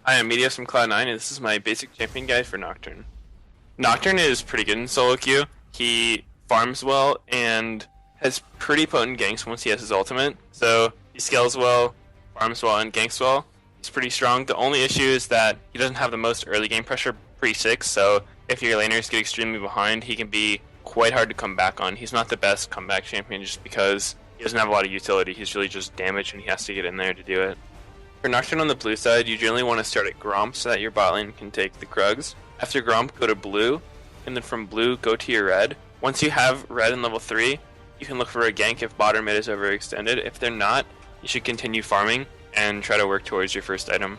Hi, I'm Meteos from Cloud9, and this is my basic champion guide for Nocturne. Nocturne is pretty good in solo queue. He farms well and has pretty potent ganks once he has his ultimate. So he scales well, farms well, and ganks well. He's pretty strong. The only issue is that he doesn't have the most early game pressure pre-6, so if your laners get extremely behind, he can be quite hard to come back on. He's not the best comeback champion just because he doesn't have a lot of utility. He's really just damage and he has to get in there to do it. For Nocturne on the blue side, you generally want to start at Gromp so that your bot lane can take the Krugs. After Gromp, go to blue, and then from blue, go to your red. Once you have red in level 3, you can look for a gank if bot or mid is overextended. If they're not, you should continue farming and try to work towards your first item.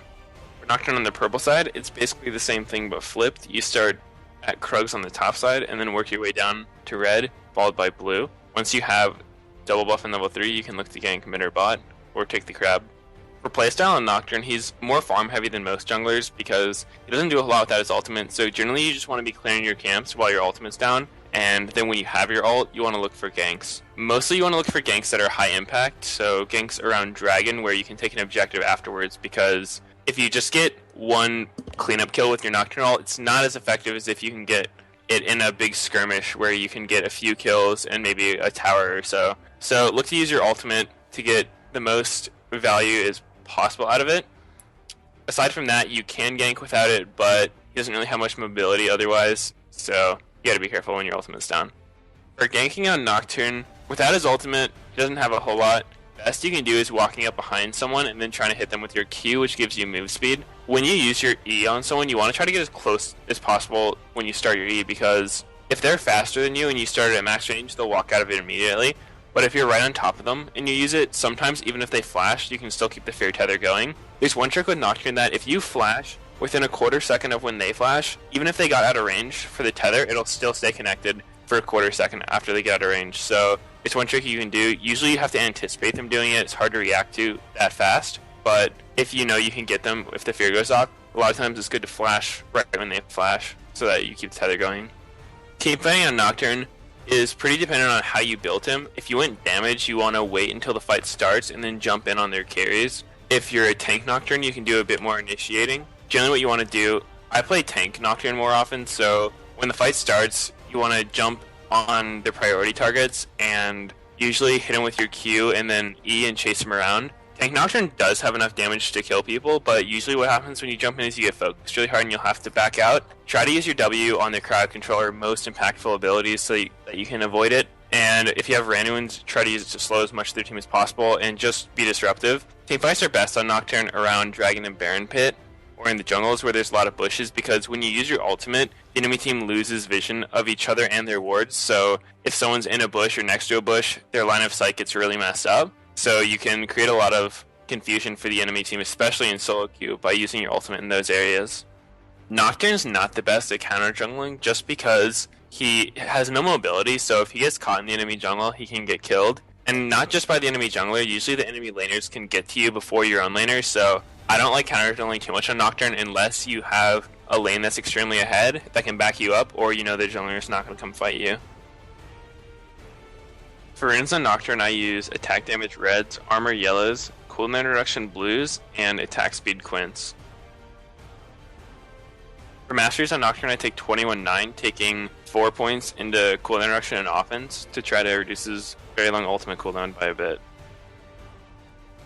For Nocturne on the purple side, it's basically the same thing but flipped. You start at Krugs on the top side and then work your way down to red, followed by blue. Once you have double buff in level 3, you can look to gank mid or bot, or take the crab. For playstyle on Nocturne, he's more farm heavy than most junglers because he doesn't do a lot without his ultimate, so generally you just want to be clearing your camps while your ultimate's down, and then when you have your ult, you want to look for ganks. Mostly you want to look for ganks that are high impact, so ganks around Dragon where you can take an objective afterwards, because if you just get one cleanup kill with your Nocturne ult, it's not as effective as if you can get it in a big skirmish where you can get a few kills and maybe a tower or so. So look to use your ultimate to get the most value as possible out of it. Aside from that, you can gank without it, but he doesn't really have much mobility otherwise, so you gotta be careful when your ultimate's down. For ganking on Nocturne, without his ultimate, he doesn't have a whole lot. Best you can do is walking up behind someone and then trying to hit them with your Q, which gives you move speed. When you use your E on someone, you want to try to get as close as possible when you start your E, because if they're faster than you and you start at max range, they'll walk out of it immediately. But if you're right on top of them and you use it, sometimes even if they flash, you can still keep the fear tether going. There's one trick with Nocturne that if you flash within a quarter second of when they flash, even if they got out of range for the tether, it'll still stay connected for a quarter second after they get out of range. So it's one trick you can do. Usually you have to anticipate them doing it. It's hard to react to that fast. But if you know you can get them if the fear goes off, a lot of times it's good to flash right when they flash so that you keep the tether going. Team fighting on Nocturne is pretty dependent on how you built him. If you went damage, you want to wait until the fight starts and then jump in on their carries. If you're a tank Nocturne, you can do a bit more initiating. Generally what you want to do, I play tank Nocturne more often, so when the fight starts, you want to jump on their priority targets and usually hit them with your Q and then E and chase them around. Tank Nocturne does have enough damage to kill people, but usually what happens when you jump in is you get focused really hard and you'll have to back out. Try to use your W on the crowd controller most impactful abilities so that you can avoid it. And if you have Randuins, try to use it to slow as much of their team as possible and just be disruptive. Teamfights are best on Nocturne around Dragon and Baron Pit or in the jungles where there's a lot of bushes, because when you use your ultimate, the enemy team loses vision of each other and their wards. So if someone's in a bush or next to a bush, their line of sight gets really messed up. So you can create a lot of confusion for the enemy team, especially in solo queue, by using your ultimate in those areas. Nocturne's not the best at counter jungling just because he has no mobility, so if he gets caught in the enemy jungle, he can get killed. And not just by the enemy jungler, usually the enemy laners can get to you before your own laner, so I don't like counter jungling too much on Nocturne unless you have a lane that's extremely ahead that can back you up, or you know the jungler's not going to come fight you. For runes on Nocturne, I use attack damage reds, armor yellows, cooldown reduction blues, and attack speed quints. For masteries on Nocturne, I take 21-9, taking 4 points into cooldown reduction and offense to try to reduce his very long ultimate cooldown by a bit.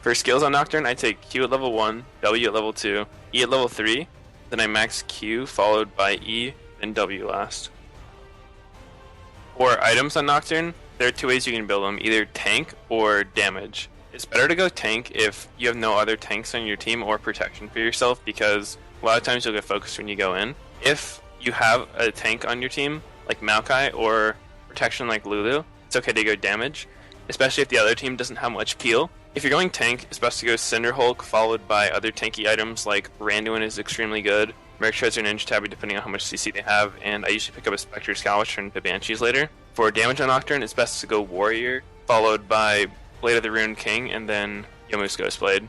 For skills on Nocturne, I take Q at level 1, W at level 2, E at level 3, then I max Q followed by E, then W last. For items on Nocturne, there are two ways you can build them, either tank or damage. It's better to go tank if you have no other tanks on your team or protection for yourself, because a lot of times you'll get focused when you go in. If you have a tank on your team, like Maokai, or protection like Lulu, it's okay to go damage, especially if the other team doesn't have much peel. If you're going tank, it's best to go Cinder Hulk, followed by other tanky items like Randuin is extremely good, Merc Treads or Ninja Tabby depending on how much CC they have, and I usually pick up a Spectre Scout, which turn into Banshees later. For damage on Nocturne, it's best to go Warrior, followed by Blade of the Ruined King, and then Yomu's Ghostblade.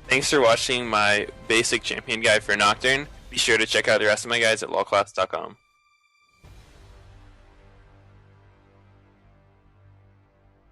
Thanks for watching my basic champion guide for Nocturne. Be sure to check out the rest of my guides at lolclass.com.